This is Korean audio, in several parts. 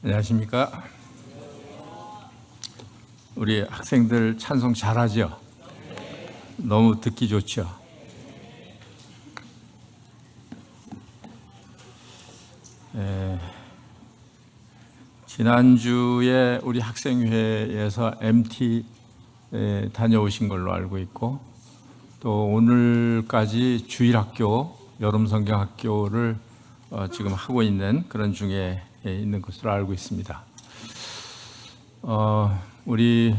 안녕하십니까? 우리 학생들 찬송 잘하죠? 너무 듣기 좋죠? 지난주에 우리 학생회에서 MT 다녀오신 걸로 알고 있고, 또 오늘까지 주일학교, 여름성경학교를 지금 하고 있는 그런 중에 있는 것으로 알고 있습니다. 우리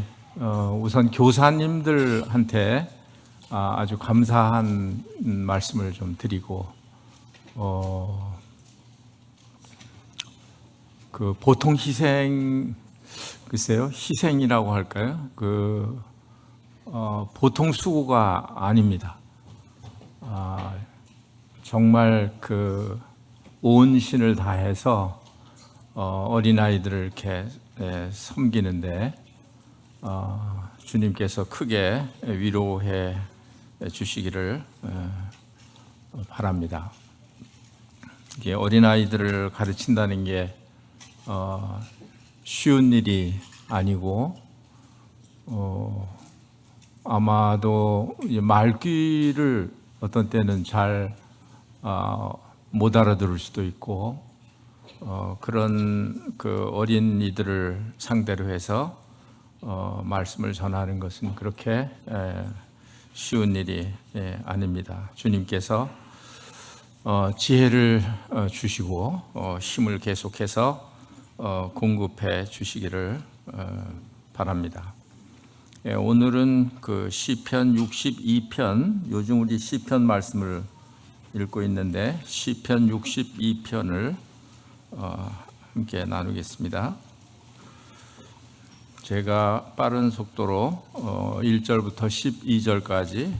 우선 교사님들한테 아주 감사한 말씀을 좀 드리고, 그 보통 희생, 글쎄요, 희생이라고 할까요? 보통 수고가 아닙니다. 정말 온 신을 다해서 어린아이들을 이렇게 섬기는데 주님께서 크게 위로해 주시기를 바랍니다. 이게 어린아이들을 가르친다는 게 쉬운 일이 아니고, 아마도 말귀를 어떤 때는 잘 못 알아들을 수도 있고, 그런 어린이들을 상대로 해서 말씀을 전하는 것은 그렇게 쉬운 일이 아닙니다. 주님께서 지혜를 주시고 힘을 계속해서 공급해 주시기를 바랍니다. 오늘은 시편 62편, 요즘 우리 시편 말씀을 읽고 있는데 시편 62편을 함께 나누겠습니다. 제가 빠른 속도로 1절부터 12절까지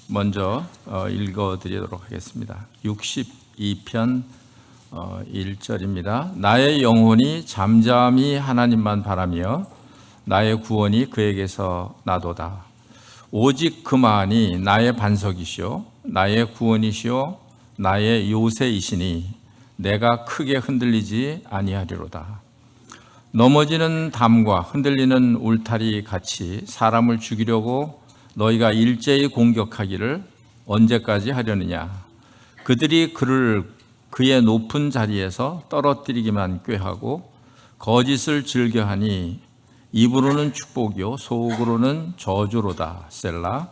먼저 읽어드리도록 하겠습니다. 62편 1절입니다. 나의 영혼이 잠잠히 하나님만 바라며 나의 구원이 그에게서 나도다. 오직 그만이 나의 반석이시오 나의 구원이시오 나의 요새이시니 내가 크게 흔들리지 아니하리로다. 넘어지는 담과 흔들리는 울타리 같이 사람을 죽이려고 너희가 일제히 공격하기를 언제까지 하려느냐. 그들이 그를 그의 높은 자리에서 떨어뜨리기만 꾀하고 거짓을 즐겨하니 입으로는 축복이요 속으로는 저주로다. 셀라.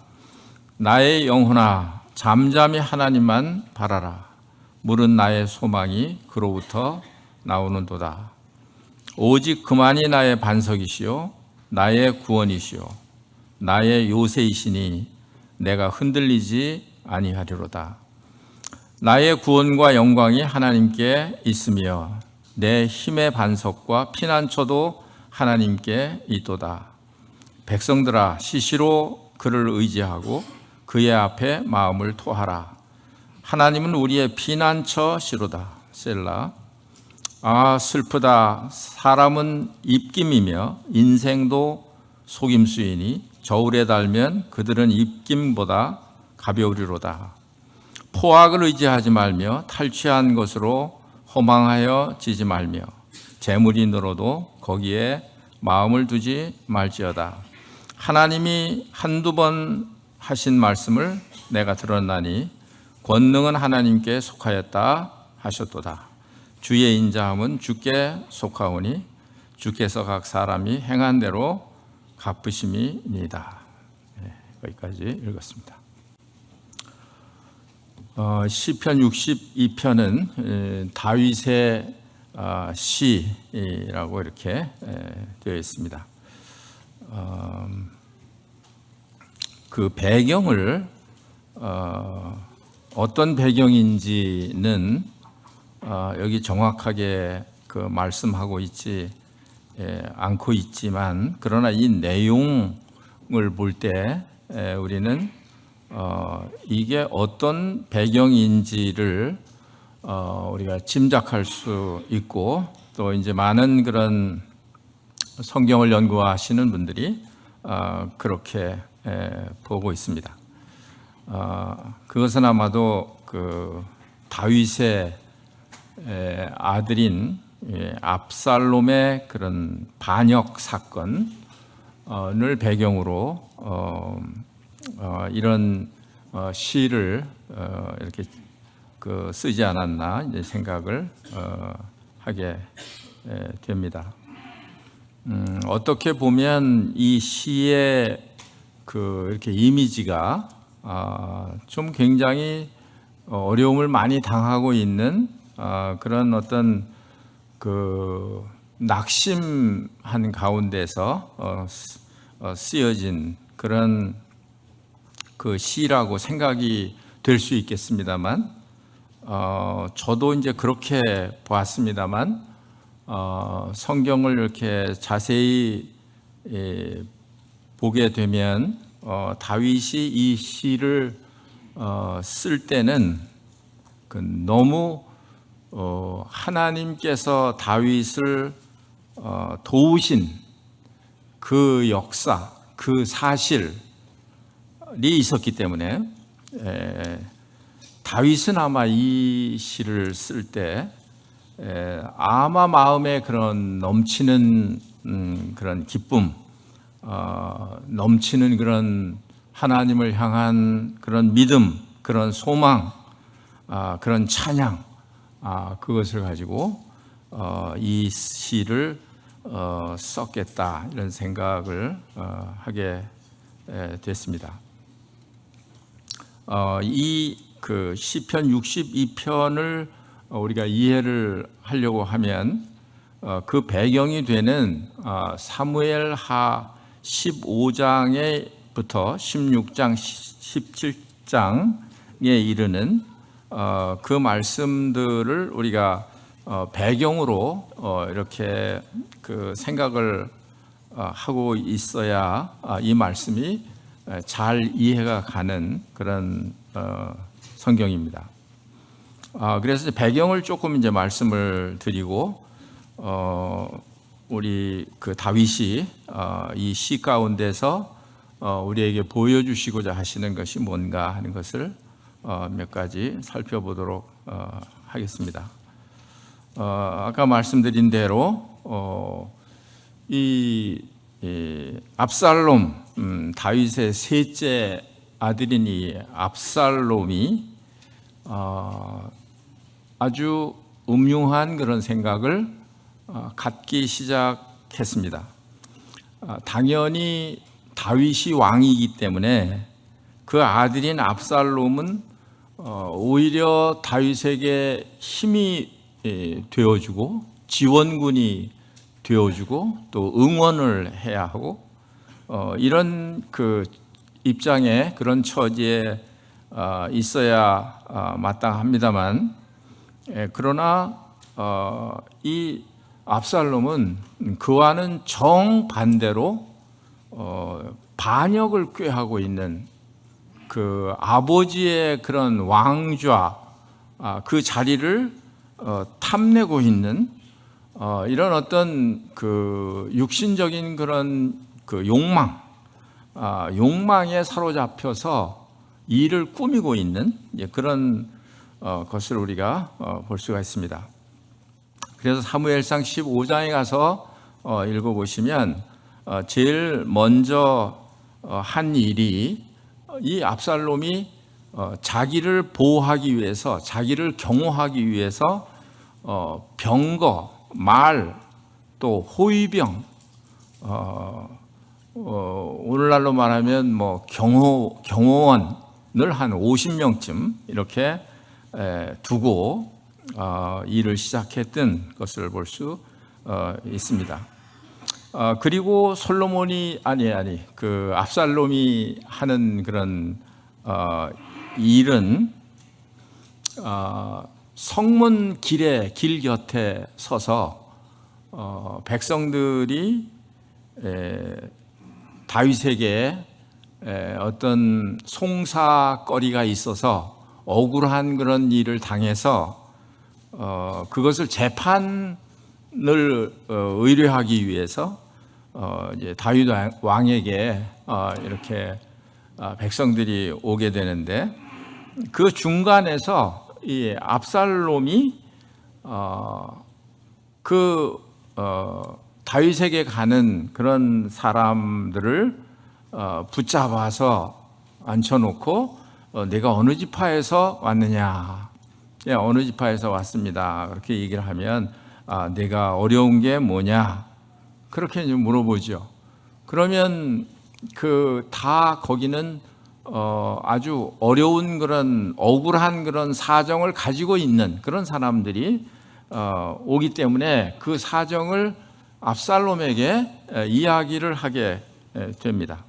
나의 영혼아 잠잠히 하나님만 바라라. 물은 나의 소망이 그로부터 나오는도다. 오직 그만이 나의 반석이시요 나의 구원이시요 나의 요새이시니 내가 흔들리지 아니하리로다. 나의 구원과 영광이 하나님께 있으며 내 힘의 반석과 피난처도 하나님께 있도다. 백성들아 시시로 그를 의지하고 그의 앞에 마음을 토하라. 하나님은 우리의 피난처시로다. 셀라. 아 슬프다. 사람은 입김이며 인생도 속임수이니 저울에 달면 그들은 입김보다 가벼우리로다. 포악을 의지하지 말며 탈취한 것으로 허망하여 지지 말며 재물이 늘어도 거기에 마음을 두지 말지어다. 하나님이 한두 번 하신 말씀을 내가 들었나니 권능은 하나님께 속하였다 하셨도다. 주의 인자함은 주께 속하오니 주께서 각 사람이 행한 대로 갚으심이니이다. 여기까지 읽었습니다. 시편 62편은 다윗의 시라고 이렇게 되어 있습니다. 그 배경을 어떤 배경인지는 여기 정확하게 말씀하고 있지 않고 있지만, 그러나 이 내용을 볼 때 우리는 이게 어떤 배경인지를 우리가 짐작할 수 있고, 또 이제 많은 그런 성경을 연구하시는 분들이 그렇게 보고 있습니다. 그것은 아마도 다윗의 아들인 압살롬의 그런 반역 사건을 배경으로 이런 시를 이렇게 쓰지 않았나 이제 생각을 하게 됩니다. 어떻게 보면 이 시의 이렇게 이미지가 좀 굉장히 어려움을 많이 당하고 있는 그런 어떤 낙심한 가운데서 쓰여진 그런 시라고 생각이 될 수 있겠습니다만, 저도 이제 그렇게 보았습니다만, 성경을 이렇게 자세히 보게 되면 다윗이 이 시를 쓸 때는 너무 하나님께서 다윗을 도우신 그 역사, 그 사실이 있었기 때문에 다윗은 아마 이 시를 쓸 때 아마 마음에 그런 넘치는 그런 기쁨, 넘치는 그런 하나님을 향한 그런 믿음, 그런 소망, 그런 찬양, 그것을 가지고 이 시를 썼겠다 이런 생각을 하게 됐습니다. 이 시편 62편을 우리가 이해를 하려고 하면 그 배경이 되는 사무엘하 15장에부터 16장, 17장에 이르는 그 말씀들을 우리가 배경으로 이렇게 생각을 하고 있어야 이 말씀이 잘 이해가 가는 그런 성경입니다. 그래서 배경을 조금 이제 말씀을 드리고 우리 다윗이 이 시 가운데서 우리에게 보여주시고자 하시는 것이 뭔가 하는 것을 몇 가지 살펴보도록 하겠습니다. 아까 말씀드린 대로 이 압살롬, 다윗의 셋째 아들인 이 압살롬이 아주 음흉한 그런 생각을 갖기 시작했습니다. 당연히 다윗이 왕이기 때문에 그 아들인 압살롬은 오히려 다윗에게 힘이 되어주고 지원군이 되어주고 또 응원을 해야 하고 이런 입장에 그런 처지에 있어야 마땅합니다만, 그러나 이 압살롬은 그와는 정반대로 반역을 꾀하고 있는 그 아버지의 그런 왕좌, 그 자리를 탐내고 있는 이런 어떤 육신적인 그런 욕망에 사로잡혀서 일을 꾸미고 있는 그런 것을 우리가 볼 수가 있습니다. 그래서 사무엘상 15장에 가서 읽어보시면 제일 먼저 한 일이 이 압살롬이 자기를 보호하기 위해서, 자기를 경호하기 위해서 병거, 말, 또 호위병, 오늘날로 말하면 경호원을 한 50명쯤 이렇게 두고 일을 시작했던 것을 볼 수 있습니다. 그리고 솔로몬이 압살롬이 하는 그런 일은 성문 길 곁에 서서 백성들이 다윗에게 어떤 송사거리가 있어서 억울한 그런 일을 당해서 그것을 재판을 의뢰하기 위해서 이제 다윗 왕에게 이렇게 백성들이 오게 되는데, 그 중간에서 이 압살롬이 다윗에게 가는 그런 사람들을 붙잡아서 앉혀놓고 내가 어느 지파에서 왔느냐? 어느 지파에서 왔습니다. 그렇게 얘기를 하면 내가 어려운 게 뭐냐? 그렇게 이제 물어보죠. 그러면 다 거기는 아주 어려운 그런 억울한 그런 사정을 가지고 있는 그런 사람들이 오기 때문에 그 사정을 압살롬에게 이야기를 하게 됩니다.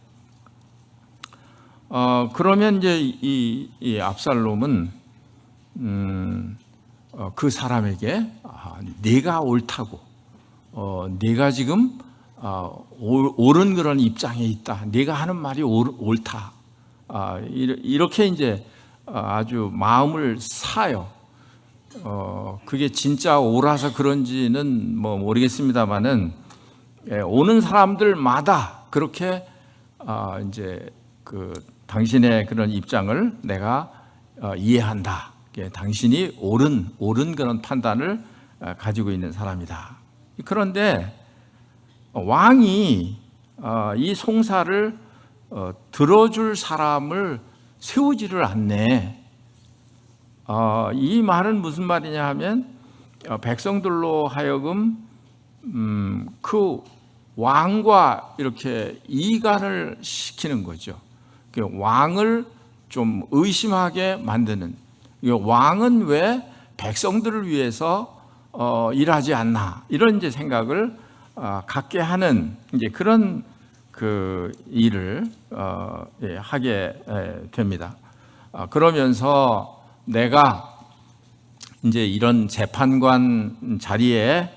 그러면 이제 이 압살롬은 그 사람에게 네가 옳다고, 네가 지금 옳은 그런 입장에 있다. 네가 하는 말이 옳다. 이렇게 이제 아주 마음을 사요. 그게 진짜 옳아서 그런지는 뭐 모르겠습니다만은 오는 사람들마다 그렇게 이제 당신의 그런 입장을 내가 이해한다. 당신이 옳은 그런 판단을 가지고 있는 사람이다. 그런데 왕이 이 송사를 들어줄 사람을 세우지를 않네. 이 말은 무슨 말이냐 하면 백성들로 하여금 그 왕과 이렇게 이간을 시키는 거죠. 왕을 좀 의심하게 만드는, 왕은 왜 백성들을 위해서 일하지 않나, 이런 이제 생각을 갖게 하는 이제 그런 일을 하게 됩니다. 그러면서 내가 이제 이런 재판관 자리에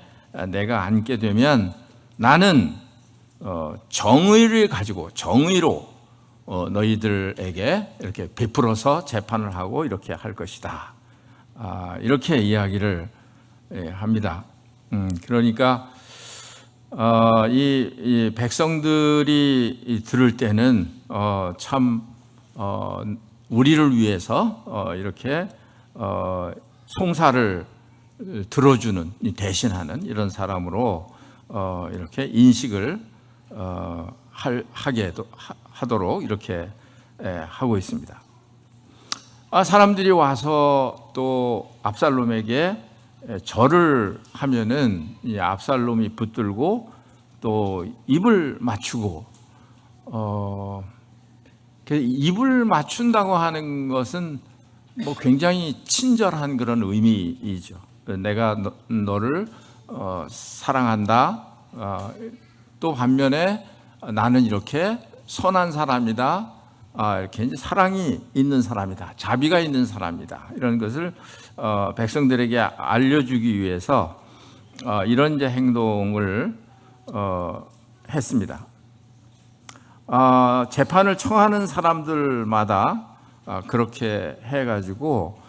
내가 앉게 되면 나는 정의를 가지고 정의로 너희들에게 이렇게 베풀어서 재판을 하고 이렇게 할 것이다. 이렇게 이야기를 합니다. 그러니까 이 백성들이 들을 때는 참 우리를 위해서 이렇게 송사를 들어주는, 대신하는 이런 사람으로 이렇게 인식을 하도록 이렇게 하고 있습니다. 사람들이 와서 또 압살롬에게 절을 하면은 이 압살롬이 붙들고 또 입을 맞추고, 입을 맞춘다고 하는 것은 뭐 굉장히 친절한 그런 의미이죠. 내가 너를 사랑한다. 또 반면에 나는 이렇게 선한 사람이다. 이렇게 이제 사랑이 있는 사람이다. 자비가 있는 사람이다. 이런 것을 백성들에게 알려주기 위해서 이런 이제 행동을 했습니다. 재판을 청하는 사람들마다 그렇게 해가지고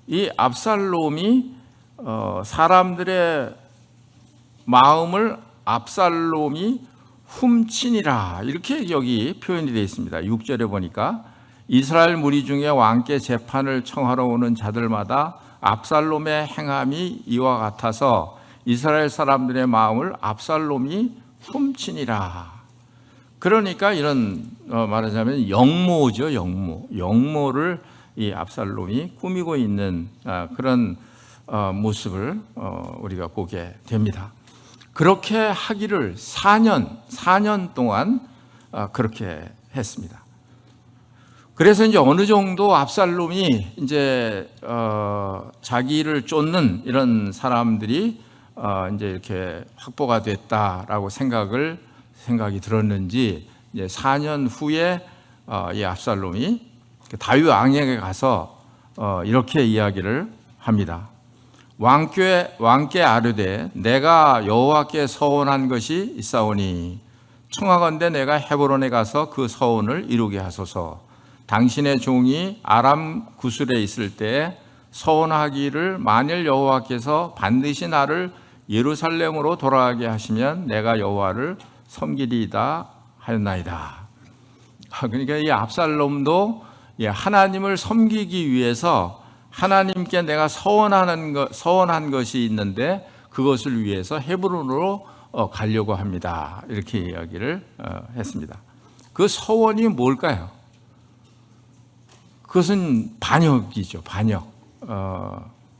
이 압살롬이 사람들의 마음을 압살롬이 훔치니라, 이렇게 여기 표현이 되어 있습니다. 6절에 보니까 이스라엘 무리 중에 왕께 재판을 청하러 오는 자들마다 압살롬의 행함이 이와 같아서 이스라엘 사람들의 마음을 압살롬이 훔치니라. 그러니까 이런 말하자면 영모죠. 영모를 이 압살롬이 꾸미고 있는 그런 모습을 우리가 보게 됩니다. 그렇게 하기를 4년 동안 그렇게 했습니다. 그래서 이제 어느 정도 압살롬이 이제 자기를 쫓는 이런 사람들이 이제 이렇게 확보가 됐다라고 생각이 들었는지, 이제 4년 후에 이 압살롬이 다윗 왕에게 가서 이렇게 이야기를 합니다. 왕께 아뢰되 내가 여호와께 서원한 것이 있사오니 청하건대 내가 헤브론에 가서 그 서원을 이루게 하소서. 당신의 종이 아람 구술에 있을 때 서원하기를 만일 여호와께서 반드시 나를 예루살렘으로 돌아가게 하시면 내가 여호와를 섬기리이다 하였나이다. 그러니까 이 압살롬도 하나님을 섬기기 위해서 하나님께 내가 서원한 것이 있는데 그것을 위해서 헤브론으로 가려고 합니다. 이렇게 이야기를 했습니다. 그 서원이 뭘까요? 그것은 반역이죠. 반역.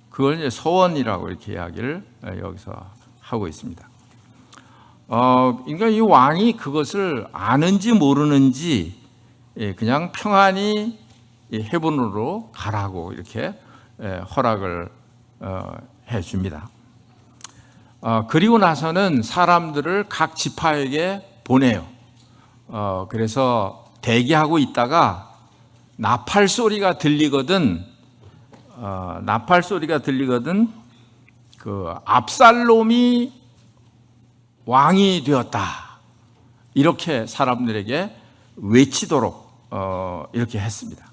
그걸 이제 서원이라고 이렇게 이야기를 여기서 하고 있습니다. 그러니까 이 왕이 그것을 아는지 모르는지 그냥 평안히 헤브론으로 가라고 이렇게 허락을 해 줍니다. 그리고 나서는 사람들을 각 지파에게 보내요. 그래서 대기하고 있다가 나팔 소리가 들리거든 그 압살롬이 왕이 되었다 이렇게 사람들에게 외치도록 이렇게 했습니다.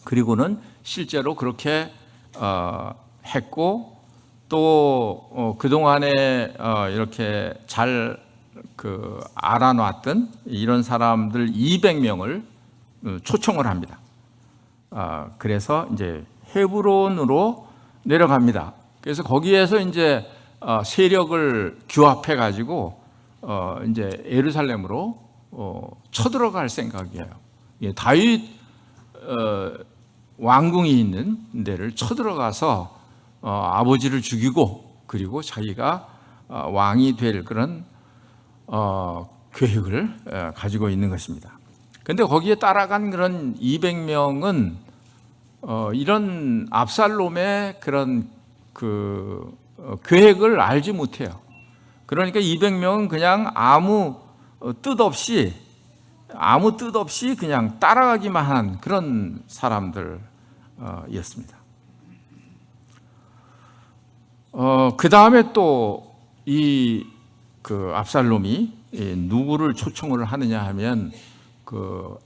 그리고는 실제로 그렇게 했고 또 그동안에 이렇게 잘 알아놨던 이런 사람들 200명을 초청을 합니다. 그래서 이제 헤브론으로 내려갑니다. 그래서 거기에서 이제 세력을 규합해 가지고 이제 예루살렘으로 쳐들어갈 생각이에요. 다윗 왕궁이 있는 데를 쳐들어가서 아버지를 죽이고 그리고 자기가 왕이 될 그런 계획을 가지고 있는 것입니다. 그런데 거기에 따라간 그런 200명은 이런 압살롬의 그런 계획을 알지 못해요. 그러니까 200명은 그냥 아무 뜻 없이 그냥 따라가기만 한 그런 사람들이었습니다. 그 다음에 또 이 압살롬이 누구를 초청을 하느냐 하면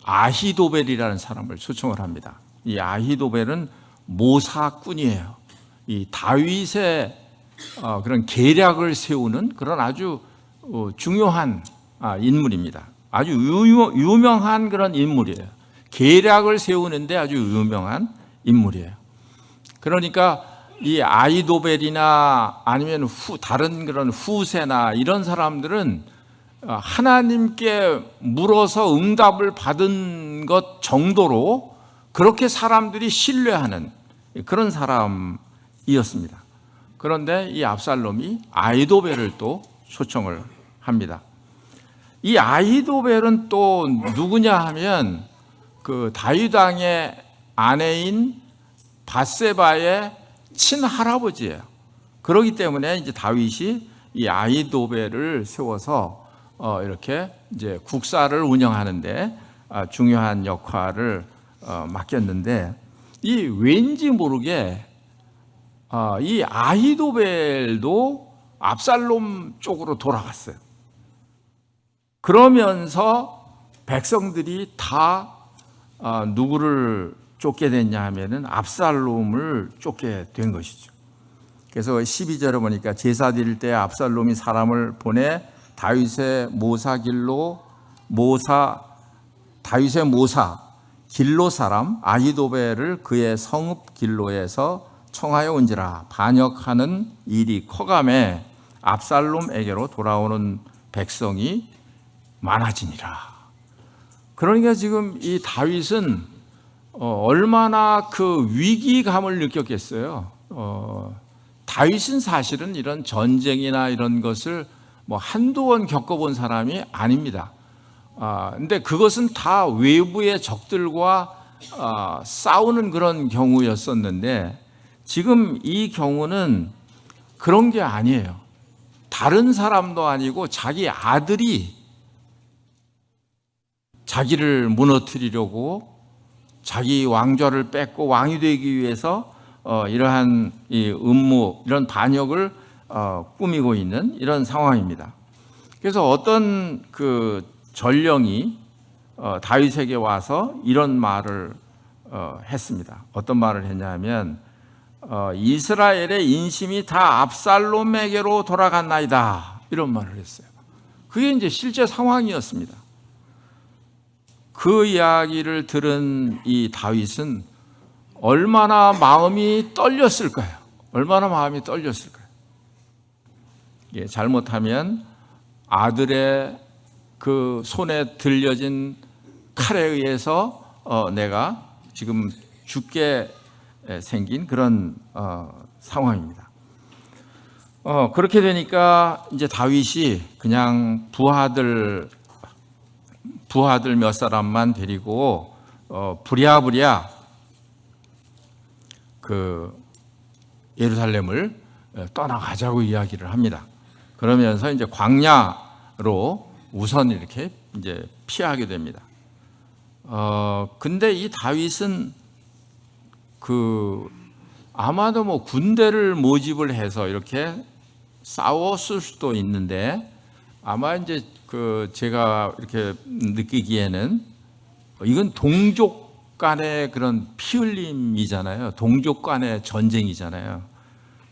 아히도벨이라는 사람을 초청을 합니다. 이 아히도벨은 모사꾼이에요. 이 다윗의 그런 계략을 세우는 그런 아주 중요한 인물입니다. 아주 유명한 그런 인물이에요. 계략을 세우는데 아주 유명한 인물이에요. 그러니까 이 아히도벨이나 아니면 다른 그런 후세나 이런 사람들은 하나님께 물어서 응답을 받은 것 정도로 그렇게 사람들이 신뢰하는 그런 사람이었습니다. 그런데 이 압살롬이 아히도벨을 또 초청을 합니다. 이 아히도벨은 또 누구냐 하면 다윗 왕의 아내인 밧세바의 친할아버지예요. 그렇기 때문에 이제 다윗이 이 아히도벨을 세워서 이렇게 이제 국사를 운영하는데 중요한 역할을 맡겼는데 이 왠지 모르게 이 아히도벨도 압살롬 쪽으로 돌아갔어요. 그러면서 백성들이 다 누구를 쫓게 됐냐 하면은 압살롬을 쫓게 된 것이죠. 그래서 12절에 보니까 제사 드릴 때 압살롬이 사람을 보내 다윗의 모사 길로 사람 아히도벨을 그의 성읍 길로에서 청하여 온지라. 반역하는 일이 커감에 압살롬에게로 돌아오는 백성이 많아지니라. 그러니까 지금 이 다윗은 얼마나 그 위기감을 느꼈겠어요. 다윗은 사실은 이런 전쟁이나 이런 것을 한두 번 겪어본 사람이 아닙니다. 근데 그것은 다 외부의 적들과 싸우는 그런 경우였었는데 지금 이 경우는 그런 게 아니에요. 다른 사람도 아니고 자기 아들이 자기를 무너뜨리려고 자기 왕좌를 뺏고 왕이 되기 위해서 이러한 이 음모, 이런 반역을 꾸미고 있는 이런 상황입니다. 그래서 어떤 전령이 다윗에게 와서 이런 말을 했습니다. 어떤 말을 했냐면 이스라엘의 인심이 다 압살롬에게로 돌아갔나이다, 이런 말을 했어요. 그게 이제 실제 상황이었습니다. 그 이야기를 들은 이 다윗은 얼마나 마음이 떨렸을까요? 얼마나 마음이 떨렸을까요? 예, 잘못하면 아들의 그 손에 들려진 칼에 의해서 내가 지금 죽게 생긴 그런 상황입니다. 그렇게 되니까 이제 다윗이 그냥 부하들 몇 사람만 데리고 부랴부랴 그 예루살렘을 떠나가자고 이야기를 합니다. 그러면서 이제 광야로 우선 이렇게 이제 피하게 됩니다. 근데 이 다윗은 아마도 뭐 군대를 모집을 해서 이렇게 싸웠을 수도 있는데, 아마 이제 제가 이렇게 느끼기에는 이건 동족 간의 그런 피 흘림이잖아요. 동족 간의 전쟁이잖아요.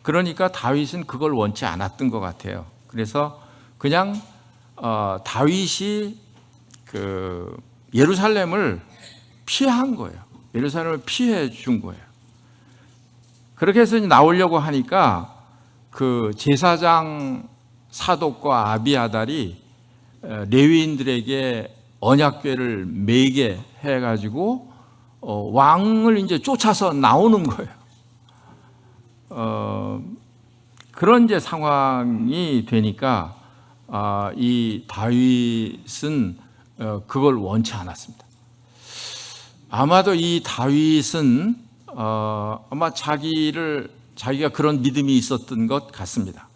그러니까 다윗은 그걸 원치 않았던 것 같아요. 그래서 그냥 다윗이 예루살렘을 피한 거예요. 예루살렘을 피해 준 거예요. 그렇게 해서 나오려고 하니까 그 제사장 사독과 아비아달이 레위인들에게 언약궤를 매게 해가지고 왕을 이제 쫓아서 나오는 거예요. 그런 이제 상황이 되니까 이 다윗은 그걸 원치 않았습니다. 아마도 이 다윗은 아마 자기가 그런 믿음이 있었던 것 같습니다.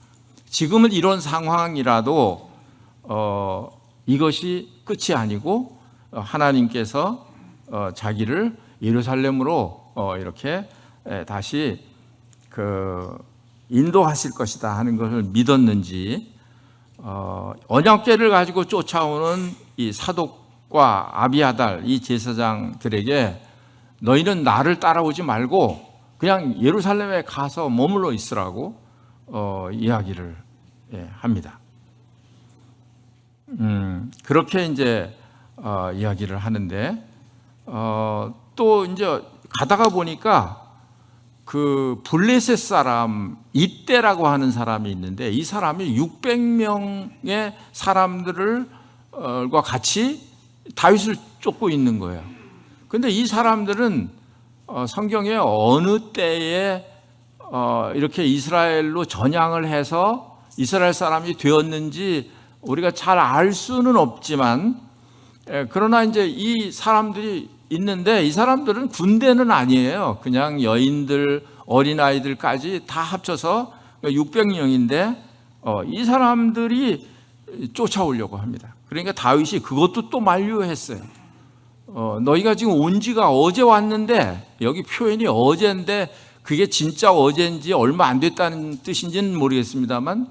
지금은 이런 상황이라도 이것이 끝이 아니고 하나님께서 자기를 예루살렘으로 이렇게 다시 인도하실 것이다 하는 것을 믿었는지 언약궤를 가지고 쫓아오는 이 사독과 아비아달 이 제사장들에게 너희는 나를 따라오지 말고 그냥 예루살렘에 가서 머물러 있으라고 이야기를 합니다. 그렇게 이제 이야기를 하는데 또 이제 가다가 보니까 그 블레셋 사람 입대라고 하는 사람이 있는데 이 사람이 600명의 사람들과 같이 다윗을 쫓고 있는 거예요. 근데 이 사람들은 성경에 어느 때에 이렇게 이스라엘로 전향을 해서 이스라엘 사람이 되었는지 우리가 잘 알 수는 없지만, 그러나 이제 이 사람들이 있는데 이 사람들은 군대는 아니에요. 그냥 여인들, 어린아이들까지 다 합쳐서 600명인데 이 사람들이 쫓아오려고 합니다. 그러니까 다윗이 그것도 또 만류했어요. 너희가 지금 온 지가 어제 왔는데, 여기 표현이 어제인데 그게 진짜 어제인지 얼마 안 됐다는 뜻인지는 모르겠습니다만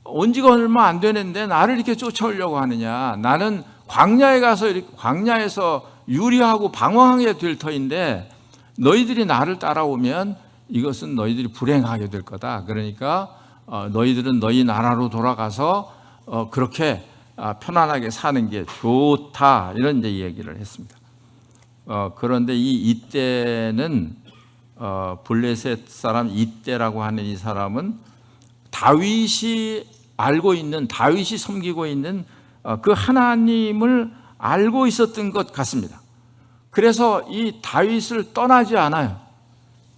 온 지가 얼마 안 되는데 나를 이렇게 쫓아오려고 하느냐. 나는 광야에 가서 이렇게 광야에서 유리하고 방황하게 될 터인데 너희들이 나를 따라오면 이것은 너희들이 불행하게 될 거다. 그러니까 너희들은 너희 나라로 돌아가서 그렇게 편안하게 사는 게 좋다. 이런 이제 얘기를 했습니다. 그런데 이때는 블레셋 사람 이때라고 하는 이 사람은 다윗이 알고 있는, 다윗이 섬기고 있는 그 하나님을 알고 있었던 것 같습니다. 그래서 이 다윗을 떠나지 않아요.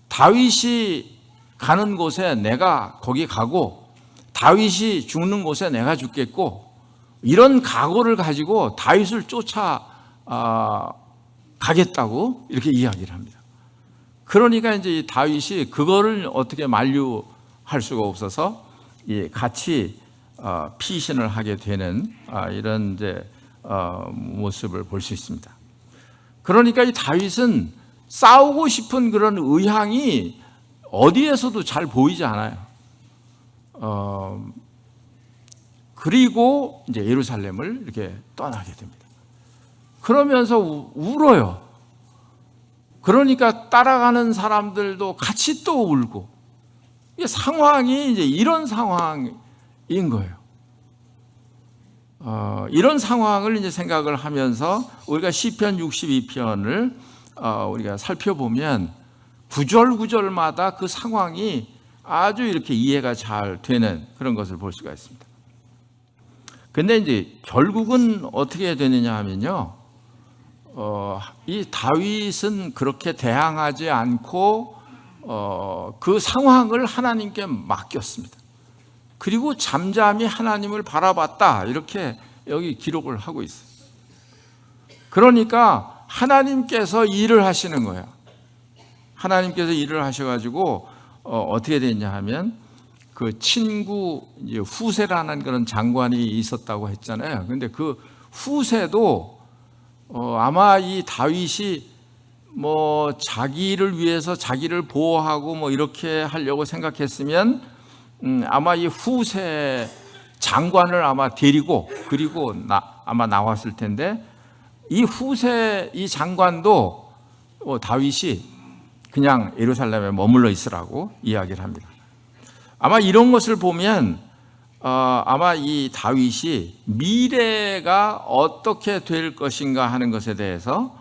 다윗이 가는 곳에 내가 거기 가고 다윗이 죽는 곳에 내가 죽겠고, 이런 각오를 가지고 다윗을 쫓아 가겠다고 이렇게 이야기를 합니다. 그러니까 이제 다윗이 그거를 어떻게 만류할 수가 없어서 같이 피신을 하게 되는 이런 이제 모습을 볼 수 있습니다. 그러니까 이 다윗은 싸우고 싶은 그런 의향이 어디에서도 잘 보이지 않아요. 그리고 이제 예루살렘을 이렇게 떠나게 됩니다. 그러면서 울어요. 그러니까 따라가는 사람들도 같이 또 울고, 이게 상황이 이제 이런 상황인 거예요. 이런 상황을 이제 생각을 하면서 우리가 시편 62편을 우리가 살펴보면 구절구절마다 그 상황이 아주 이렇게 이해가 잘 되는 그런 것을 볼 수가 있습니다. 근데 이제 결국은 어떻게 되느냐 하면요, 이 다윗은 그렇게 대항하지 않고 그 상황을 하나님께 맡겼습니다. 그리고 잠잠히 하나님을 바라봤다, 이렇게 여기 기록을 하고 있어요. 그러니까 하나님께서 일을 하시는 거예요. 하나님께서 일을 하셔가지고 어떻게 됐냐 하면, 그 친구 후세라는 그런 장관이 있었다고 했잖아요. 근데 그 후세도 아마 이 다윗이 뭐 자기를 위해서 자기를 보호하고 뭐 이렇게 하려고 생각했으면 아마 이 후세 장관을 아마 데리고 그리고 아마 나왔을 텐데, 이 후세 이 장관도 다윗이 그냥 예루살렘에 머물러 있으라고 이야기를 합니다. 아마 이런 것을 보면 아마 이 다윗이 미래가 어떻게 될 것인가 하는 것에 대해서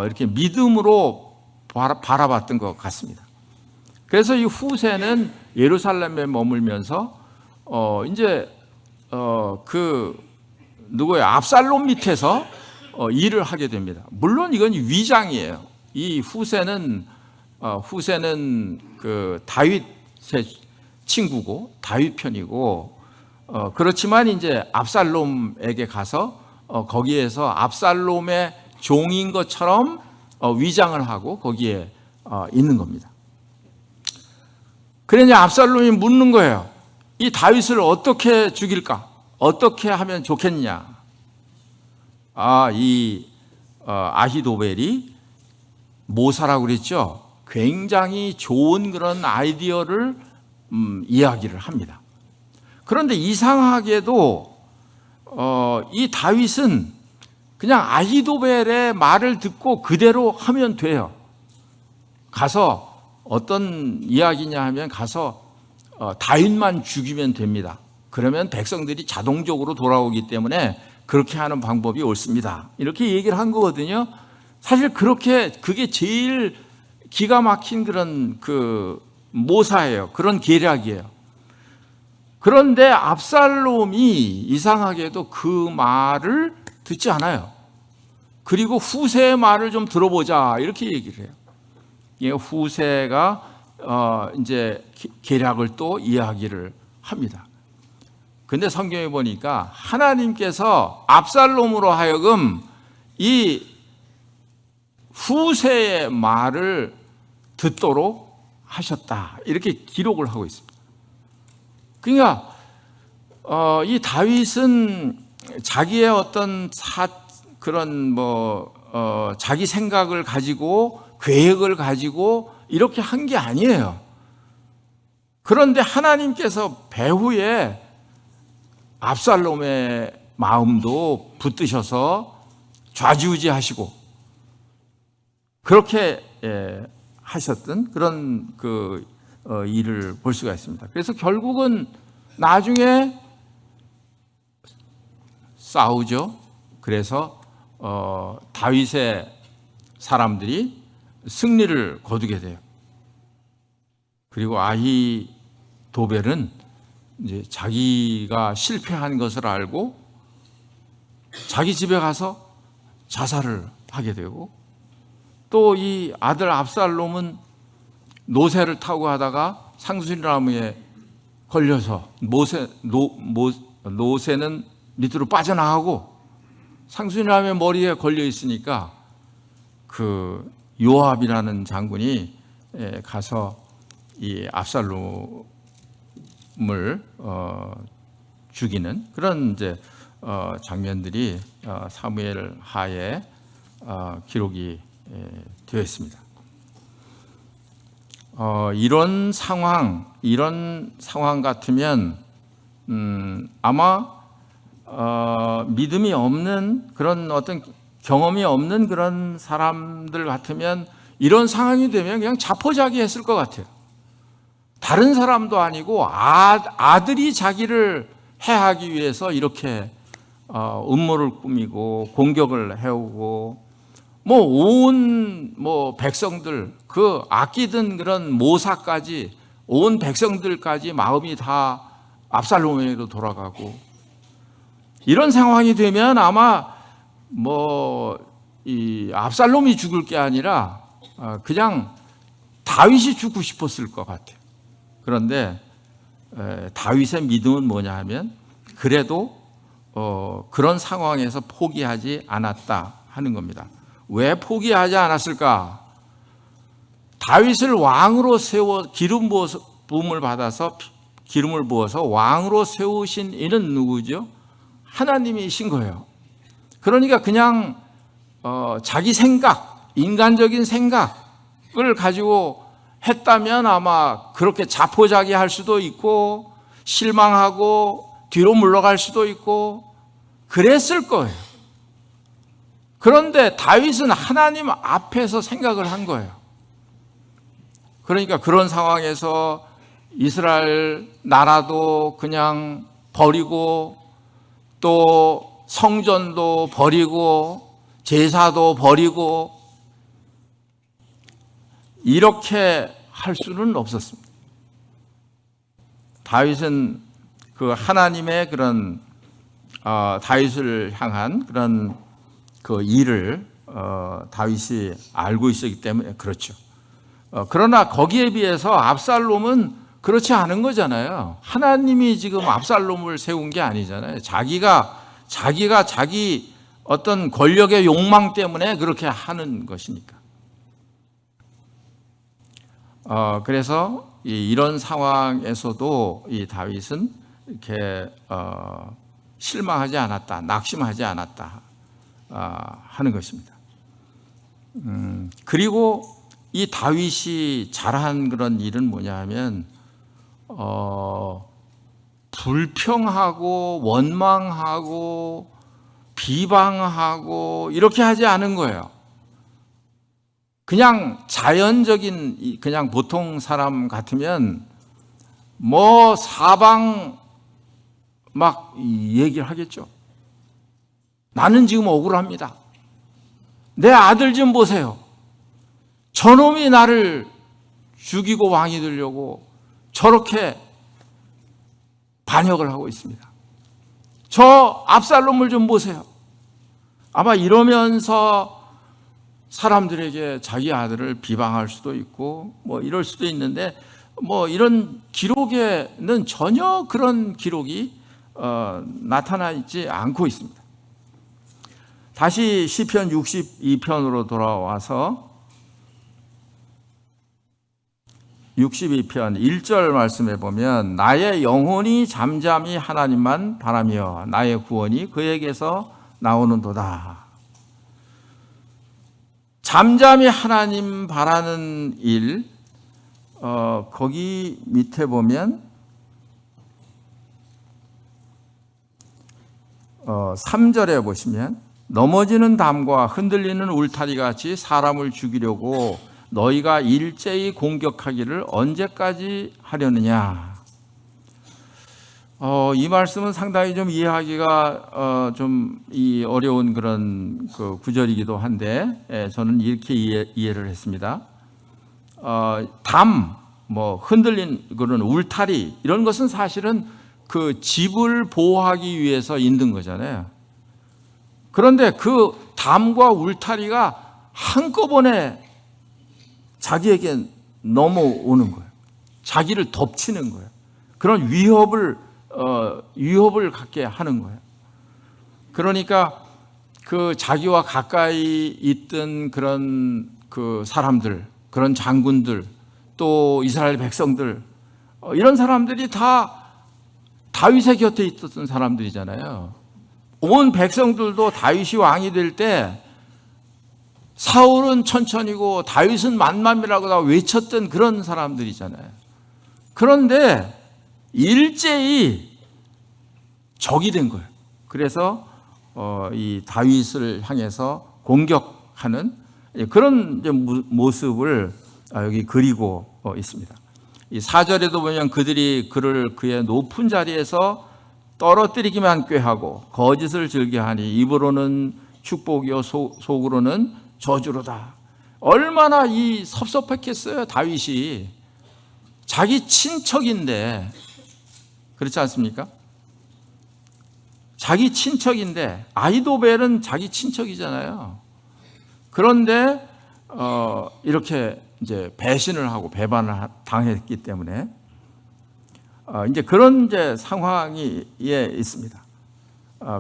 이렇게 믿음으로 바라봤던 것 같습니다. 그래서 이 후세는 예루살렘에 머물면서 이제 그 누구예요? 압살롬 밑에서 일을 하게 됩니다. 물론 이건 위장이에요. 이 후세는 그 다윗의 친구고 다윗 편이고, 그렇지만 이제 압살롬에게 가서 거기에서 압살롬의 종인 것처럼 위장을 하고 거기에 있는 겁니다. 그러냐, 압살롬이 묻는 거예요. 이 다윗을 어떻게 죽일까? 어떻게 하면 좋겠냐? 아히도벨이 모사라고 그랬죠. 굉장히 좋은 그런 아이디어를 이야기를 합니다. 그런데 이상하게도 이 다윗은 그냥 아히도벨의 말을 듣고 그대로 하면 돼요. 가서 어떤 이야기냐 하면, 가서 다윗만 죽이면 됩니다. 그러면 백성들이 자동적으로 돌아오기 때문에 그렇게 하는 방법이 옳습니다. 이렇게 얘기를 한 거거든요. 사실 그게 제일 기가 막힌 그런 그 모사예요. 그런 계략이에요. 그런데 압살롬이 이상하게도 그 말을 듣지 않아요. 그리고 후세의 말을 좀 들어보자, 이렇게 얘기를 해요. 후세가 이제 계략을 또 이야기를 합니다. 근데 성경에 보니까 하나님께서 압살롬으로 하여금 이 후세의 말을 듣도록 하셨다, 이렇게 기록을 하고 있습니다. 그러니까 이 다윗은 자기의 어떤 그런 자기 생각을 가지고 계획을 가지고 이렇게 한 게 아니에요. 그런데 하나님께서 배후에 압살롬의 마음도 붙드셔서 좌지우지하시고 그렇게 하셨던 그런 그 일을 볼 수가 있습니다. 그래서 결국은 나중에 싸우죠. 그래서 다윗의 사람들이 승리를 거두게 돼요. 그리고 아히도벨은 이제 자기가 실패한 것을 알고 자기 집에 가서 자살을 하게 되고, 또 이 아들 압살롬은 노새를 타고 가다가 상수리나무에 걸려서 노새는 밑으로 빠져나가고 상수리나무의 머리에 걸려 있으니까 그 요압이라는 장군이 가서 이 압살롬을 죽이는 그런 이제 장면들이 사무엘 하에 기록이 되어 있습니다. 이런 상황 같으면 아마 믿음이 없는 그런 어떤 경험이 없는 그런 사람들 같으면 이런 상황이 되면 그냥 자포자기했을 것 같아요. 다른 사람도 아니고 아들이 자기를 해하기 위해서 이렇게 음모를 꾸미고 공격을 해오고 온 백성들, 그 아끼던 그런 모사까지, 온 백성들까지 마음이 다 압살롬에게로 돌아가고, 이런 상황이 되면 아마 이 압살롬이 죽을 게 아니라 그냥 다윗이 죽고 싶었을 것 같아요. 그런데 다윗의 믿음은 뭐냐 하면 그래도 그런 상황에서 포기하지 않았다 하는 겁니다. 왜 포기하지 않았을까? 다윗을 왕으로 세워 기름 부음을 받아서 기름을 부어서 왕으로 세우신 이는 누구죠? 하나님이신 거예요. 그러니까 그냥 자기 생각, 인간적인 생각을 가지고 했다면 아마 그렇게 자포자기할 수도 있고 실망하고 뒤로 물러갈 수도 있고 그랬을 거예요. 그런데 다윗은 하나님 앞에서 생각을 한 거예요. 그러니까 그런 상황에서 이스라엘 나라도 그냥 버리고 또 성전도 버리고 제사도 버리고 이렇게 할 수는 없었습니다. 다윗은 그 하나님의 그런 다윗을 향한 그런 그 일을 다윗이 알고 있었기 때문에 그렇죠. 그러나 거기에 비해서 압살롬은 그렇지 않은 거잖아요. 하나님이 지금 압살롬을 세운 게 아니잖아요. 자기가 자기 어떤 권력의 욕망 때문에 그렇게 하는 것이니까. 그래서 이런 상황에서도 이 다윗은 이렇게 실망하지 않았다, 낙심하지 않았다 하는 것입니다. 그리고 이 다윗이 잘한 그런 일은 뭐냐 하면 불평하고 원망하고 비방하고 이렇게 하지 않은 거예요. 그냥 자연적인 그냥 보통 사람 같으면 사방 막 얘기를 하겠죠. 나는 지금 억울합니다. 내 아들 좀 보세요. 저놈이 나를 죽이고 왕이 되려고 저렇게 반역을 하고 있습니다. 저 압살롬을 좀 보세요. 아마 이러면서 사람들에게 자기 아들을 비방할 수도 있고 이럴 수도 있는데 이런 기록에는 전혀 그런 기록이 나타나 있지 않고 있습니다. 다시 시편 62편으로 돌아와서 62편 1절 말씀에 보면 나의 영혼이 잠잠히 하나님만 바라며 나의 구원이 그에게서 나오는도다. 잠잠히 하나님 바라는 일, 거기 밑에 보면 3절에 보시면 넘어지는 담과 흔들리는 울타리 같이 사람을 죽이려고 너희가 일제히 공격하기를 언제까지 하려느냐. 이 말씀은 상당히 좀 이해하기가 좀 어려운 그런 그 구절이기도 한데 저는 이렇게 이해를 했습니다. 담, 흔들린 그런 울타리 이런 것은 사실은 그 집을 보호하기 위해서 있는 거잖아요. 그런데 그 담과 울타리가 한꺼번에 자기에게 넘어오는 거예요. 자기를 덮치는 거예요. 그런 위협을 갖게 하는 거예요. 그러니까 그 자기와 가까이 있던 그런 그 사람들, 그런 장군들, 또 이스라엘 백성들, 이런 사람들이 다 다윗의 곁에 있었던 사람들이잖아요. 온 백성들도 다윗이 왕이 될 때 사울은 천천히고 다윗은 만만이라고 다 외쳤던 그런 사람들이잖아요. 그런데 일제히 적이 된 거예요. 그래서 이 다윗을 향해서 공격하는 그런 모습을 여기 그리고 있습니다. 이 4절에도 보면 그들이 그를 그의 높은 자리에서 떨어뜨리기만 꾀하고 거짓을 즐겨하니 입으로는 축복이요 속으로는 저주로다. 얼마나 이 섭섭했겠어요, 다윗이. 자기 친척인데, 그렇지 않습니까? 자기 친척인데, 아히도벨은 자기 친척이잖아요. 그런데 이렇게 이제 배신을 하고 배반을 당했기 때문에 이제 그런 이제 상황이 있습니다.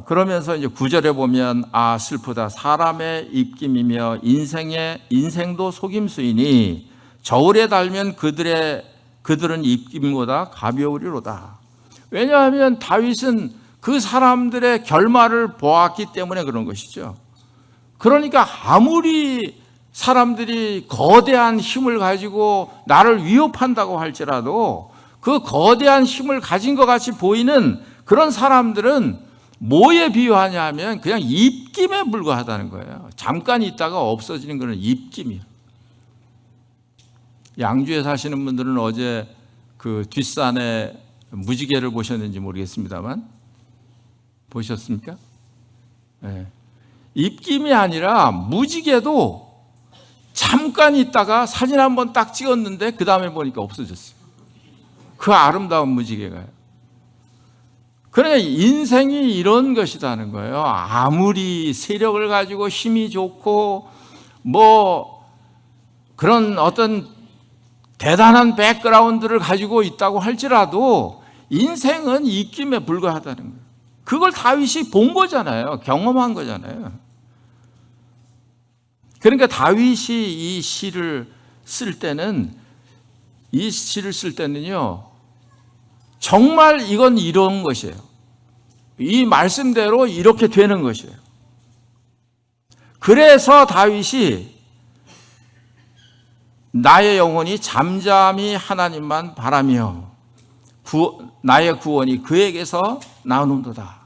그러면서 이제 9절에 보면 슬프다. 사람의 입김이며 인생도 속임수이니 저울에 달면 그들은 입김보다 가벼우리로다. 왜냐하면 다윗은 그 사람들의 결말을 보았기 때문에 그런 것이죠. 그러니까 아무리 사람들이 거대한 힘을 가지고 나를 위협한다고 할지라도 그 거대한 힘을 가진 것 같이 보이는 그런 사람들은 뭐에 비유하냐 하면 그냥 입김에 불과하다는 거예요. 잠깐 있다가 없어지는 것은 입김이에요. 양주에 사시는 분들은 어제 그 뒷산에 무지개를 보셨는지 모르겠습니다만 보셨습니까? 네. 입김이 아니라 무지개도 잠깐 있다가 사진 한번 딱 찍었는데 그 다음에 보니까 없어졌어요. 그 아름다운 무지개가요. 그러니까 인생이 이런 것이라는 거예요. 아무리 세력을 가지고 힘이 좋고 뭐 그런 어떤 대단한 백그라운드를 가지고 있다고 할지라도 인생은 입김에 불과하다는 거예요. 그걸 다윗이 본 거잖아요. 경험한 거잖아요. 그러니까 다윗이 이 시를 쓸 때는요, 정말 이건 이런 것이에요. 이 말씀대로 이렇게 되는 것이에요. 그래서 다윗이 나의 영혼이 잠잠히 하나님만 바라며 나의 구원이 그에게서 나오는도다.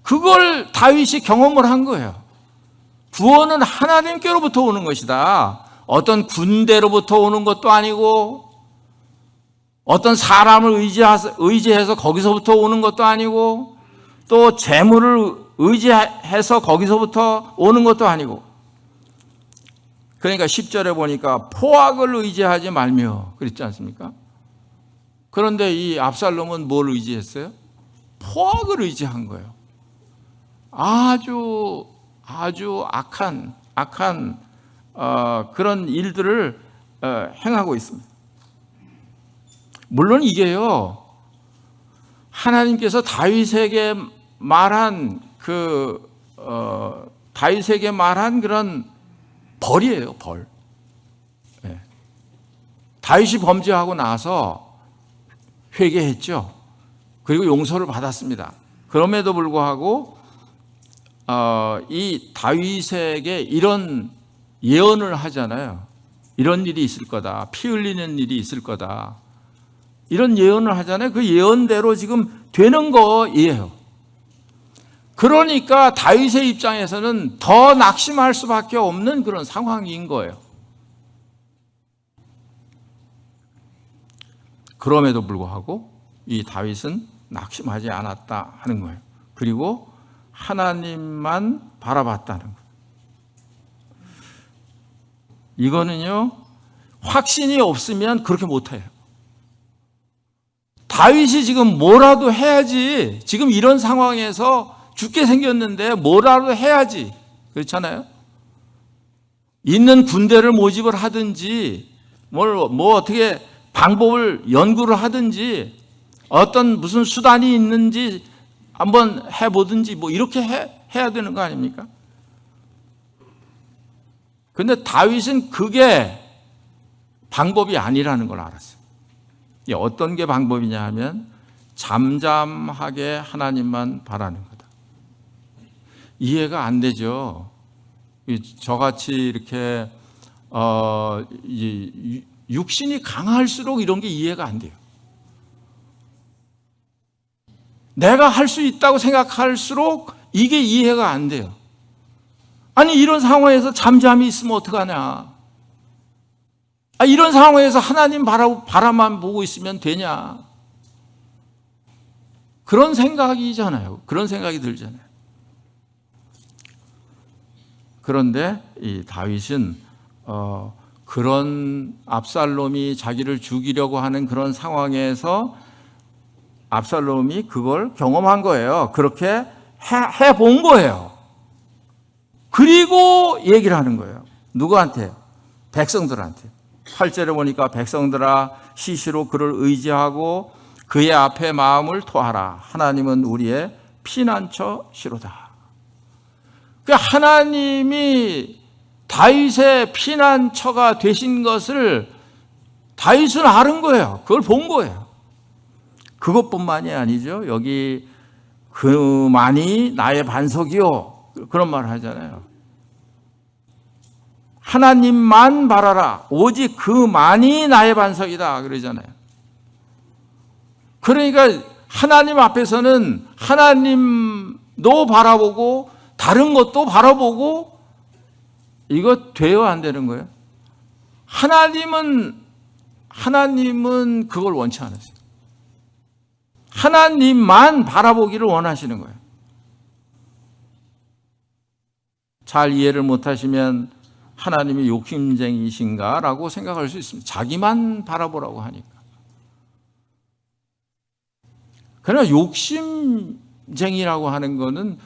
그걸 다윗이 경험을 한 거예요. 구원은 하나님께로부터 오는 것이다. 어떤 군대로부터 오는 것도 아니고 어떤 사람을 의지해서 거기서부터 오는 것도 아니고 또 재물을 의지해서 거기서부터 오는 것도 아니고, 그러니까 10절에 보니까 포악을 의지하지 말며 그랬지 않습니까? 그런데 이 압살롬은 뭘 의지했어요? 포악을 의지한 거예요. 아주 악한 그런 일들을 행하고 있습니다. 물론 이게요, 하나님께서 다윗에게 말한 그런 벌이에요, 벌. 네. 다윗이 범죄하고 나서 회개했죠. 그리고 용서를 받았습니다. 그럼에도 불구하고 이 다윗에게 이런 예언을 하잖아요. 이런 일이 있을 거다. 피 흘리는 일이 있을 거다. 이런 예언을 하잖아요. 그 예언대로 지금 되는 거예요. 그러니까 다윗의 입장에서는 더 낙심할 수밖에 없는 그런 상황인 거예요. 그럼에도 불구하고 이 다윗은 낙심하지 않았다 하는 거예요. 그리고 하나님만 바라봤다는 거예요. 이거는요, 확신이 없으면 그렇게 못해요. 다윗이 지금 뭐라도 해야지, 지금 이런 상황에서 죽게 생겼는데 뭐라도 해야지, 그렇잖아요. 있는 군대를 모집을 하든지 뭐 어떻게 방법을 연구를 하든지 어떤 무슨 수단이 있는지 한번 해보든지 뭐 이렇게 해야 되는 거 아닙니까? 근데 다윗은 그게 방법이 아니라는 걸 알았어요. 어떤 게 방법이냐 하면 잠잠하게 하나님만 바라는 거다. 이해가 안 되죠. 저같이 이렇게 육신이 강할수록 이런 게 이해가 안 돼요. 내가 할 수 있다고 생각할수록 이게 이해가 안 돼요. 아니, 이런 상황에서 잠잠히 있으면 어떡하냐? 이런 상황에서 하나님 바라만 보고 있으면 되냐? 그런 생각이잖아요. 그런 생각이 들잖아요. 그런데 이 다윗은 그런 압살롬이 자기를 죽이려고 하는 그런 상황에서 압살롬이 그걸 경험한 거예요. 그렇게 해본 거예요. 그리고 얘기를 하는 거예요. 누구한테? 백성들한테. 8절에 보니까 백성들아 시시로 그를 의지하고 그의 앞에 마음을 토하라. 하나님은 우리의 피난처시로다. 하나님이 다윗의 피난처가 되신 것을 다윗은 아는 거예요. 그걸 본 거예요. 그것뿐만이 아니죠. 여기 그만이 나의 반석이요. 그런 말을 하잖아요. 하나님만 바라라. 오직 그만이 나의 반석이다. 그러잖아요. 그러니까 하나님 앞에서는 하나님도 바라보고 다른 것도 바라보고 이거 돼요, 안 되는 거예요? 하나님은 그걸 원치 않으세요. 하나님만 바라보기를 원하시는 거예요. 잘 이해를 못하시면 하나님이 욕심쟁이신가라고 생각할 수 있습니다. 자기만 바라보라고 하니까. 그러나 욕심쟁이라고 하는 거는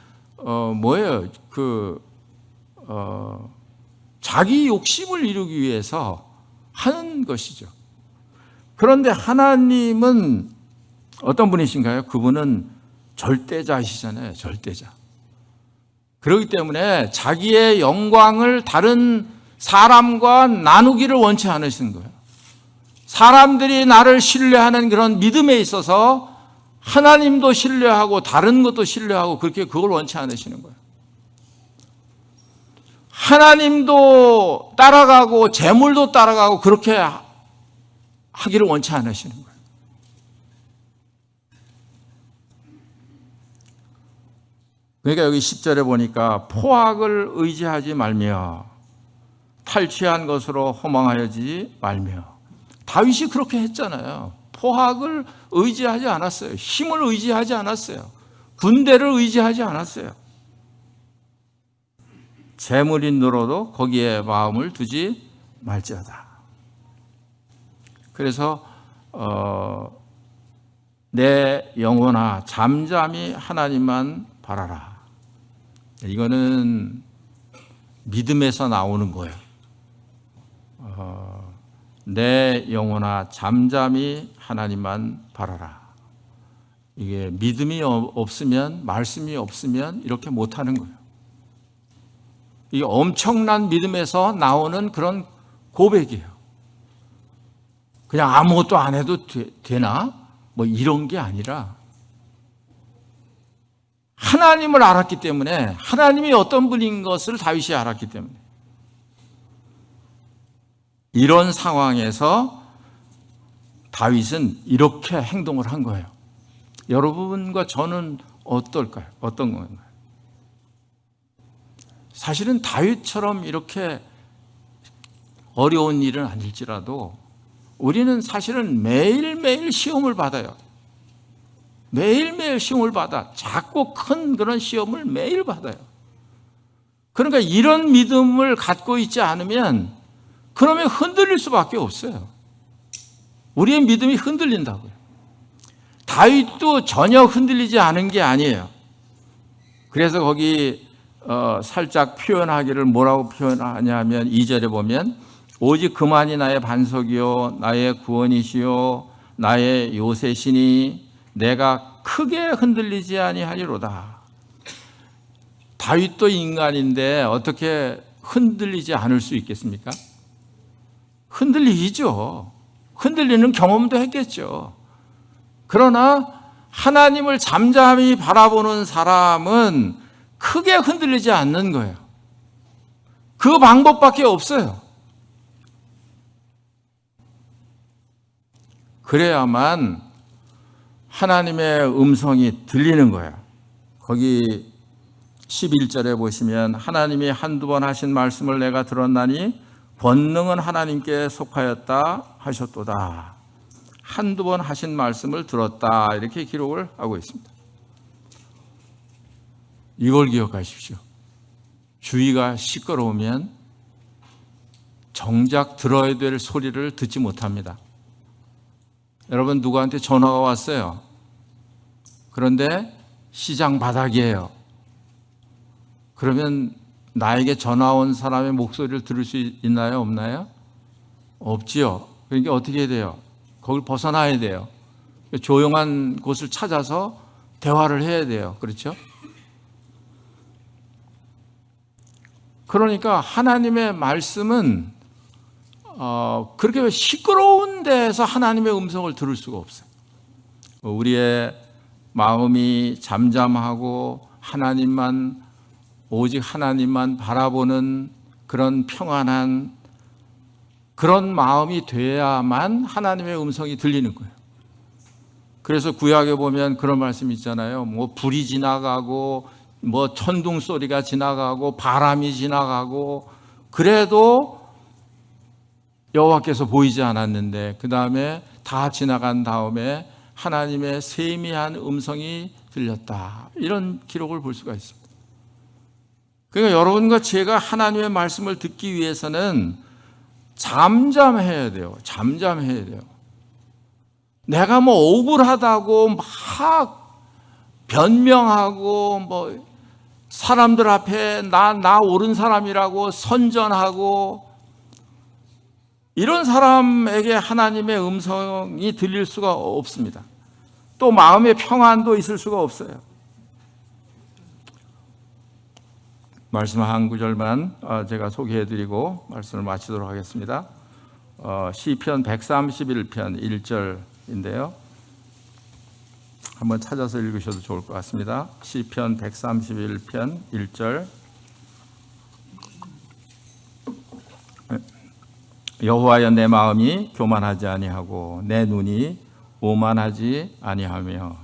뭐예요? 자기 욕심을 이루기 위해서 하는 것이죠. 그런데 하나님은 어떤 분이신가요? 그분은 절대자이시잖아요. 절대자. 그렇기 때문에 자기의 영광을 다른 사람과 나누기를 원치 않으시는 거예요. 사람들이 나를 신뢰하는 그런 믿음에 있어서 하나님도 신뢰하고 다른 것도 신뢰하고 그렇게 그걸 원치 않으시는 거예요. 하나님도 따라가고 재물도 따라가고 그렇게 하기를 원치 않으시는 거예요. 그러니까 여기 10절에 보니까 포악을 의지하지 말며 탈취한 것으로 허망하여지 말며. 다윗이 그렇게 했잖아요. 포악을 의지하지 않았어요. 힘을 의지하지 않았어요. 군대를 의지하지 않았어요. 재물이 늘어도 거기에 마음을 두지 말지어다. 그래서 내 영혼아 잠잠히 하나님만 바라라. 이거는 믿음에서 나오는 거예요. 내 영혼아 잠잠히 하나님만 바라라. 이게 믿음이 없으면, 말씀이 없으면 이렇게 못하는 거예요. 이게 엄청난 믿음에서 나오는 그런 고백이에요. 그냥 아무것도 안 해도 되나? 뭐 이런 게 아니라 하나님을 알았기 때문에, 하나님이 어떤 분인 것을 다윗이 알았기 때문에 이런 상황에서 다윗은 이렇게 행동을 한 거예요. 여러분과 저는 어떨까요? 어떤 건가요? 사실은 다윗처럼 이렇게 어려운 일은 아닐지라도 우리는 사실은 매일매일 시험을 받아요. 매일매일 시험을 받아. 작고 큰 그런 시험을 매일 받아요. 그러니까 이런 믿음을 갖고 있지 않으면 그러면 흔들릴 수밖에 없어요. 우리의 믿음이 흔들린다고요. 다윗도 전혀 흔들리지 않은 게 아니에요. 그래서 거기 살짝 표현하기를 뭐라고 표현하냐면 2절에 보면 오직 그만이 나의 반석이요 나의 구원이시요 나의 요새시니 내가 크게 흔들리지 아니하리로다. 다윗도 인간인데 어떻게 흔들리지 않을 수 있겠습니까? 흔들리죠. 흔들리는 경험도 했겠죠. 그러나 하나님을 잠잠히 바라보는 사람은 크게 흔들리지 않는 거예요. 그 방법밖에 없어요. 그래야만 하나님의 음성이 들리는 거예요. 거기 11절에 보시면 하나님이 한두 번 하신 말씀을 내가 들었나니 권능은 하나님께 속하였다 하셨도다. 한두 번 하신 말씀을 들었다 이렇게 기록을 하고 있습니다. 이걸 기억하십시오. 주위가 시끄러우면 정작 들어야 될 소리를 듣지 못합니다. 여러분, 누구한테 전화가 왔어요. 그런데 시장 바닥이에요. 그러면 나에게 전화 온 사람의 목소리를 들을 수 있나요? 없나요? 없지요. 그러니까 어떻게 해야 돼요? 거길 벗어나야 돼요. 조용한 곳을 찾아서 대화를 해야 돼요. 그렇죠? 그러니까 하나님의 말씀은 그렇게 시끄러운 데에서 하나님의 음성을 들을 수가 없어요. 우리의 마음이 잠잠하고 오직 하나님만 바라보는 그런 평안한 그런 마음이 돼야만 하나님의 음성이 들리는 거예요. 그래서 구약에 보면 그런 말씀이 있잖아요. 뭐 불이 지나가고 뭐 천둥 소리가 지나가고 바람이 지나가고 그래도 여호와께서 보이지 않았는데 그 다음에 다 지나간 다음에 하나님의 세미한 음성이 들렸다. 이런 기록을 볼 수가 있습니다. 그러니까 여러분과 제가 하나님의 말씀을 듣기 위해서는 잠잠해야 돼요. 잠잠해야 돼요. 내가 뭐 억울하다고 막 변명하고 뭐 사람들 앞에 나 옳은 사람이라고 선전하고 이런 사람에게 하나님의 음성이 들릴 수가 없습니다. 또 마음의 평안도 있을 수가 없어요. 말씀 한 구절만 제가 소개해드리고 말씀을 마치도록 하겠습니다. 시편 131편 1절인데요. 한번 찾아서 읽으셔도 좋을 것 같습니다. 시편 131편 1절. 여호와여, 내 마음이 교만하지 아니하고 내 눈이 오만하지 아니하며.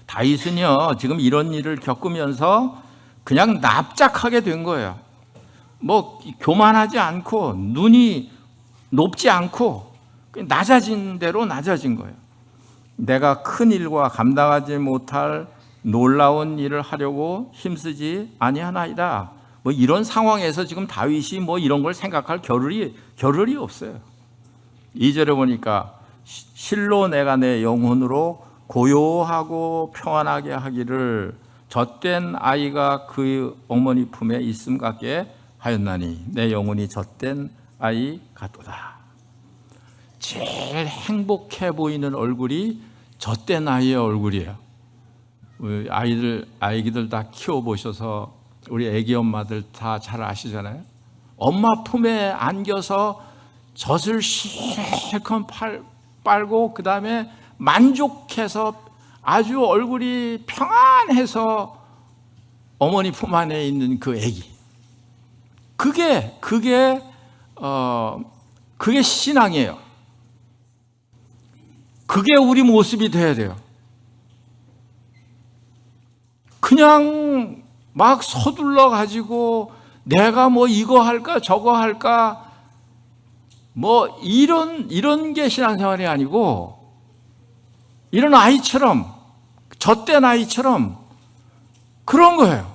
다윗은요 지금 이런 일을 겪으면서 그냥 납작하게 된 거예요. 뭐 교만하지 않고 눈이 높지 않고 낮아진 대로 낮아진 거예요. 내가 큰 일과 감당하지 못할 놀라운 일을 하려고 힘쓰지 아니하나이다. 뭐 이런 상황에서 지금 다윗이 뭐 이런 걸 생각할 겨를이 없어요. 2절에 보니까 실로 내가 내 영혼으로 고요하고 평안하게 하기를 젖된 아이가 그 어머니 품에 있음 같게 하였나니 내 영혼이 젖된 아이 같도다. 제일 행복해 보이는 얼굴이 젖된 아이의 얼굴이에요. 우리 아이들 다 키워보셔서 우리 애기 엄마들 다 잘 아시잖아요. 엄마 품에 안겨서 젖을 실컷 빨고 그 다음에 만족해서 아주 얼굴이 평안해서 어머니 품 안에 있는 그 애기. 그게 신앙이에요. 그게 우리 모습이 돼야 돼요. 그냥 막 서둘러 가지고 내가 뭐 이거 할까 저거 할까 뭐 이런 게 신앙생활이 아니고 이런 아이처럼 젖된 아이처럼 그런 거예요.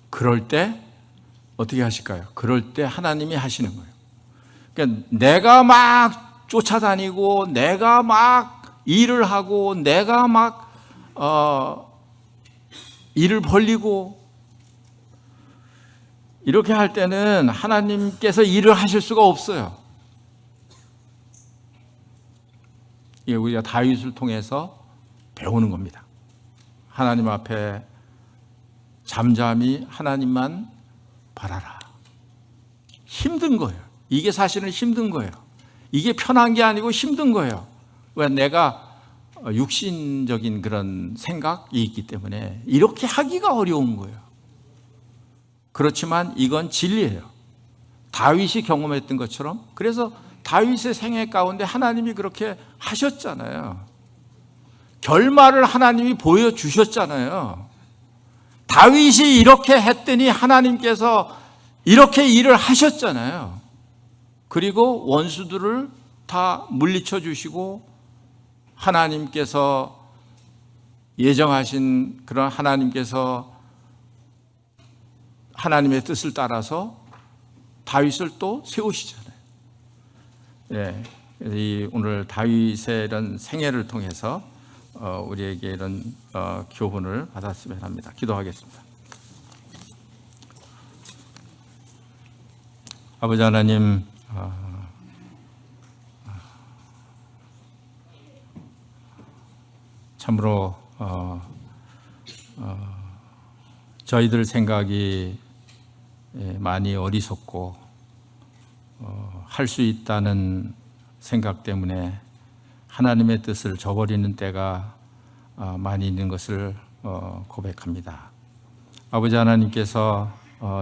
그럴 때 어떻게 하실까요? 그럴 때 하나님이 하시는 거예요. 그러니까 내가 막 쫓아다니고 내가 막 일을 하고 내가 막 일을 벌리고 이렇게 할 때는 하나님께서 일을 하실 수가 없어요. 이게 우리가 다윗을 통해서 배우는 겁니다. 하나님 앞에 잠잠히 하나님만 바라라. 힘든 거예요. 이게 사실은 힘든 거예요. 이게 편한 게 아니고 힘든 거예요. 왜? 내가 육신적인 그런 생각이 있기 때문에 이렇게 하기가 어려운 거예요. 그렇지만 이건 진리예요. 다윗이 경험했던 것처럼. 그래서 다윗의 생애 가운데 하나님이 그렇게 하셨잖아요. 결말을 하나님이 보여주셨잖아요. 다윗이 이렇게 했더니 하나님께서 이렇게 일을 하셨잖아요. 그리고 원수들을 다 물리쳐 주시고 하나님께서 예정하신 그런 하나님께서 하나님의 뜻을 따라서 다윗을 또 세우시잖아요. 예, 이 오늘 다윗의 이런 생애를 통해서 우리에게 이런 교훈을 받았으면 합니다. 기도하겠습니다. 아버지 하나님, 참으로 저희들 생각이 많이 어리석고 할 수 있다는 생각 때문에 하나님의 뜻을 저버리는 때가 많이 있는 것을 고백합니다. 아버지 하나님께서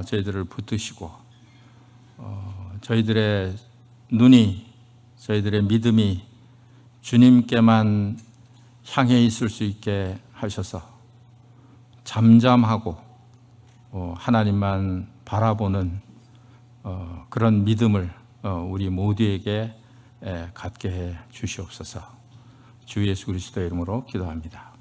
저희들을 붙드시고 저희들의 눈이, 저희들의 믿음이 주님께만 향해 있을 수 있게 하셔서 잠잠하고 하나님만 바라보는 그런 믿음을 우리 모두에게 갖게 해 주시옵소서. 주 예수 그리스도의 이름으로 기도합니다.